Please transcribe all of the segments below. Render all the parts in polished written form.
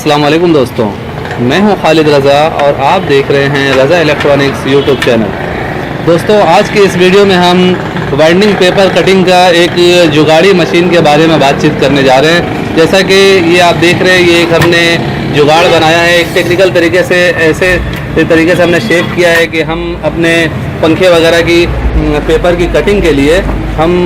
अस्सलाम वालेकुम दोस्तों, मैं हूं खालिद रज़ा और आप देख रहे हैं रज़ा इलेक्ट्रॉनिक्स यूट्यूब चैनल। दोस्तों, आज के इस वीडियो में हम वाइंडिंग पेपर कटिंग का एक जुगाड़ी मशीन के बारे में बातचीत करने जा रहे हैं। जैसा कि ये आप देख रहे हैं, ये एक हमने जुगाड़ बनाया है। एक टेक्निकल तरीके से ऐसे तरीके से हमने शेप किया है कि हम अपने पंखे वगैरह की पेपर की कटिंग के लिए हम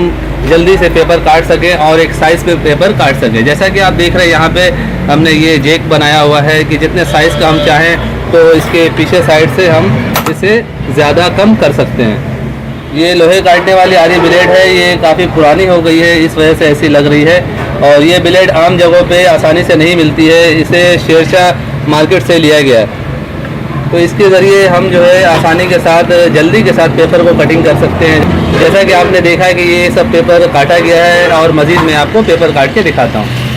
जल्दी से पेपर काट सकें और एक साइज़ पे पेपर काट सकें। जैसा कि आप देख रहे हैं, यहाँ पे हमने ये जैक बनाया हुआ है कि जितने साइज़ का हम चाहें तो इसके पीछे साइड से हम इसे ज़्यादा कम कर सकते हैं। ये लोहे काटने वाली आरी ब्लेड है, ये काफ़ी पुरानी हो गई है, इस वजह से ऐसी लग रही है। और ये ब्लेड आम जगहों पे आसानी से नहीं मिलती है, इसे शेरशाह मार्केट से लिया गया है। तो इसके ज़रिए हम जो है आसानी के साथ जल्दी के साथ पेपर को कटिंग कर सकते हैं। जैसा कि आपने देखा है कि ये सब पेपर काटा गया है और मज़ीद मैं आपको पेपर काट के दिखाता हूँ।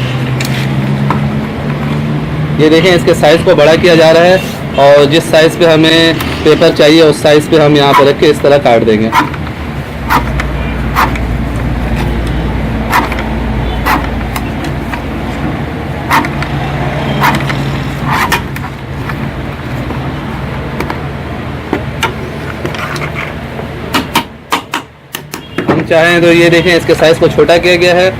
ये देखें, इसके साइज़ को बड़ा किया जा रहा है और जिस साइज़ पे हमें पेपर चाहिए उस साइज़ पे हम यहाँ पर रख के इस तरह काट देंगे। हम चाहें तो ये देखें, इसके साइज़ को छोटा किया गया है।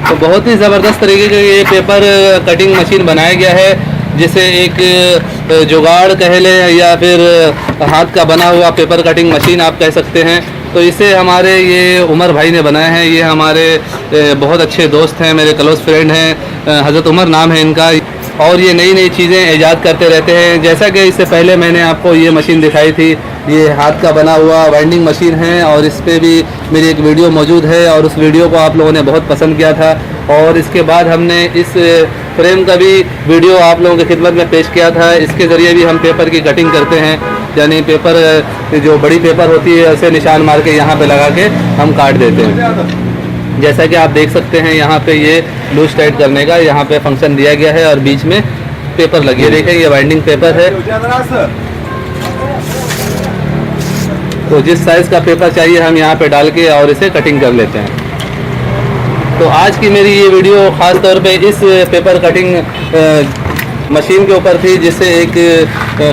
तो बहुत ही ज़बरदस्त तरीके का ये पेपर कटिंग मशीन बनाया गया है, जिसे एक जुगाड़ कह लें या फिर हाथ का बना हुआ पेपर कटिंग मशीन आप कह सकते हैं। तो इसे हमारे ये उमर भाई ने बनाया है। ये हमारे बहुत अच्छे दोस्त हैं, मेरे क्लोज़ फ्रेंड हैं, हज़रत उमर नाम है इनका। और ये नई नई चीज़ें ईजाद करते रहते हैं। जैसा कि इससे पहले मैंने आपको ये मशीन दिखाई थी, ये हाथ का बना हुआ वाइंडिंग मशीन है और इस पर भी मेरी एक वीडियो मौजूद है और उस वीडियो को आप लोगों ने बहुत पसंद किया था। और इसके बाद हमने इस फ्रेम का भी वीडियो आप लोगों की खिदमत में पेश किया था। इसके ज़रिए भी हम पेपर की कटिंग करते हैं, यानी पेपर जो बड़ी पेपर होती है उसे निशान मार के यहाँ पे लगा के हम काट देते हैं। जैसा कि आप देख सकते हैं, यहाँ पे ये लूज टाइट करने का यहाँ पे फंक्शन दिया गया है और बीच में पेपर लगी है। देखें, ये वाइंडिंग पेपर है। तो जिस साइज़ का पेपर चाहिए हम यहाँ पे डाल के और इसे कटिंग कर लेते हैं। तो आज की मेरी ये वीडियो ख़ास तौर पे इस पेपर कटिंग मशीन के ऊपर थी, जिसे एक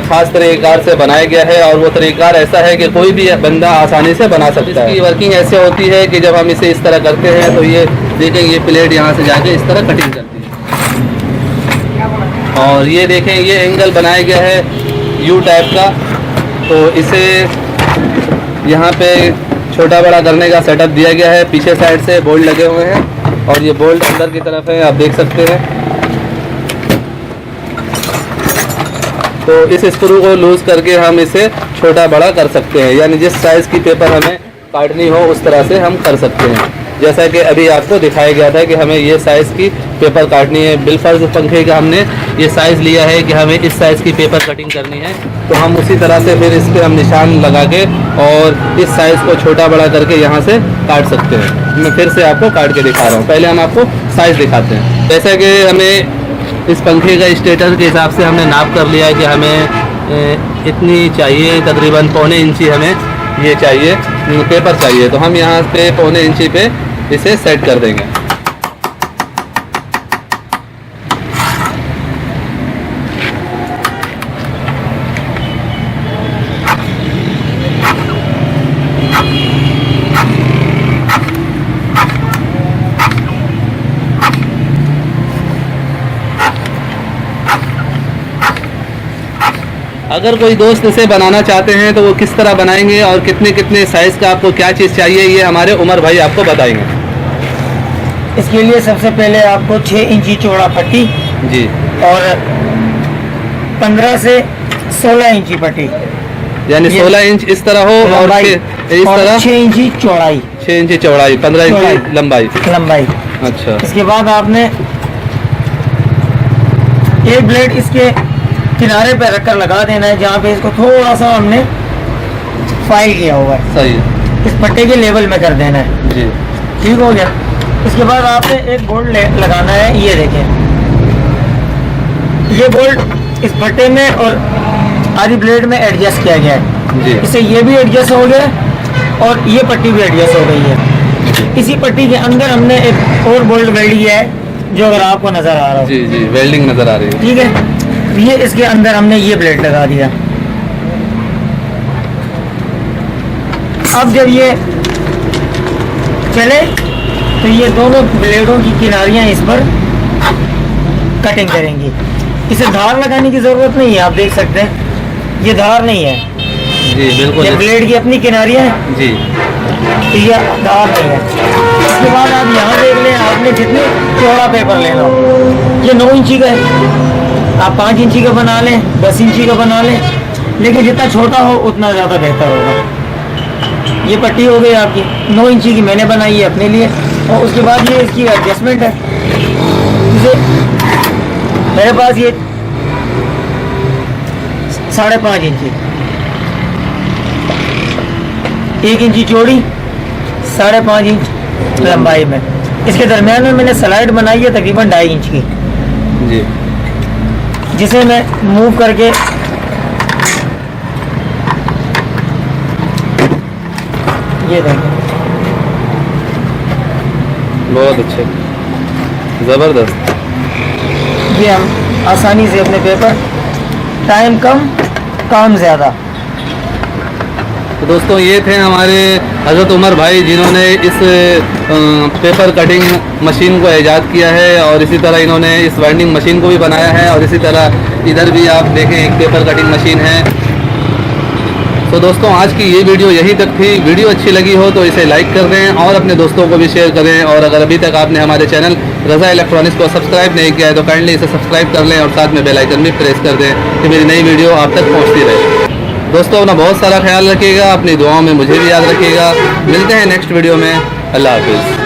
ख़ास तरीक़ार से बनाया गया है और वो तरीक़ार ऐसा है कि कोई भी बंदा आसानी से बना सकता है। इसकी वर्किंग ऐसे होती है कि जब हम इसे इस तरह करते हैं तो ये देखें, ये प्लेट यहाँ से जाके इस तरह कटिंग करती है। और ये देखें, ये एंगल बनाया गया है यू टाइप का। तो इसे यहाँ पे छोटा बड़ा करने का सेटअप दिया गया है। पीछे साइड से बोल्ट लगे हुए हैं और ये बोल्ट अंदर की तरफ है, आप देख सकते हैं। तो इस स्क्रू को लूज़ करके हम इसे छोटा बड़ा कर सकते हैं, यानी जिस साइज़ की पेपर हमें काटनी हो उस तरह से हम कर सकते हैं। जैसा कि अभी आपको दिखाया गया था कि हमें ये साइज़ की पेपर काटनी है। बिलफर्ज पंखे का हमने ये साइज़ लिया है कि हमें इस साइज़ की पेपर कटिंग करनी है, तो हम उसी तरह से फिर इस पर हम निशान लगा के और इस साइज़ को छोटा बड़ा करके यहाँ से काट सकते हैं। मैं फिर से आपको काट के दिखा रहा हूँ। पहले हम आपको साइज़ दिखाते हैं। जैसा कि हमें इस पंखे का स्टेटर के हिसाब से हमने नाप कर लिया है कि हमें इतनी चाहिए, तकरीबन 1.25 इंची हमें ये चाहिए पेपर चाहिए। तो हम यहाँ पे 1.25 इंची पे इसे सेट कर देंगे। अगर कोई दोस्त इसे बनाना चाहते हैं तो वो किस तरह बनाएंगे और कितने कितने साइज़ का आपको क्या चीज़ चाहिए, ये हमारे उमर भाई आपको बताएंगे। इसके लिए सबसे पहले आपको 6 इंची चौड़ा पट्टी जी और 15 से 16 इंची पट्टी, यानी 16 इंच इस तरह हो और इस तरह 6 इंची चौड़ाई, 6 इंची चौड़ाई, 15 इंची लंबाई। अच्छा। इसके बाद आपने एक ब्लेड इसके किनारे पे रखकर लगा देना है, जहाँ पे इसको थोड़ा सा हमने फाइल किया हुआ है। सही है। इस पट्टे के लेवल में कर देना है जी। ठीक हो गया। इसके बाद आपने एक बोल्ट लगाना है। ये देखें, ये बोल्ट इस पट्टे में और आधी ब्लेड में एडजस्ट किया गया है। जी। इससे ये भी एडजस्ट हो गया और ये पट्टी भी एडजस्ट हो गई है। इसी पट्टी के अंदर हमने एक और बोल्ट वेल्ड किया है जो अगर आपको नज़र आ रहा हो। जी जी, वेल्डिंग नज़र आ रही है। ठीक है, ये इसके अंदर हमने ये प्लेट लगा दिया। अब जब ये चले तो ये दोनों ब्लेडों की किनारियां इस पर कटिंग करेंगी। इसे धार लगाने की ज़रूरत नहीं है, आप देख सकते हैं ये धार नहीं है। जी बिल्कुल। ये ब्लेड की अपनी किनारियां हैं, जी तो ये धार नहीं है। उसके बाद आप यहाँ देख लें, आपने जितने चौड़ा पेपर लेना हो, ये 9 इंची का है, आप 5 इंची का बना लें, 10 इंची का बना लें, लेकिन जितना छोटा हो उतना ज़्यादा बेहतर होगा। ये पट्टी हो गई आपकी 9 इंची की, मैंने बनाई है अपने लिए। और उसके बाद ये इसकी एडजस्टमेंट है। इसे मेरे पास ये 5.5 इंची, 1 इंची चौड़ी, 5.5 इंच लंबाई में। इसके दरमियान में मैंने स्लाइड बनाई है तकरीबन 2.5 इंच की, जी जिसे मैं मूव करके ये देखें, बहुत अच्छे, ज़बरदस्त। ये हम आसानी से अपने पेपर, टाइम कम काम ज़्यादा। तो दोस्तों ये थे हमारे हज़रत उमर भाई जिन्होंने इस पेपर कटिंग मशीन को ईजाद किया है, और इसी तरह इन्होंने इस वाइंडिंग मशीन को भी बनाया है। और इसी तरह इधर भी आप देखें एक पेपर कटिंग मशीन है। तो दोस्तों आज की ये वीडियो यहीं तक थी। वीडियो अच्छी लगी हो तो इसे लाइक कर दें और अपने दोस्तों को भी शेयर करें। और अगर अभी तक आपने हमारे चैनल रज़ा इलेक्ट्रॉनिक्स को सब्सक्राइब नहीं किया है तो काइंडली इसे सब्सक्राइब कर लें और साथ में बेल आइकन भी प्रेस कर दें कि मेरी नई वीडियो आप तक पहुंचती रहे। दोस्तों अपना बहुत सारा ख्याल रखिएगा, अपनी दुआओं में मुझे भी याद रखिएगा। मिलते हैं नेक्स्ट वीडियो में। अल्लाह हाफिज़।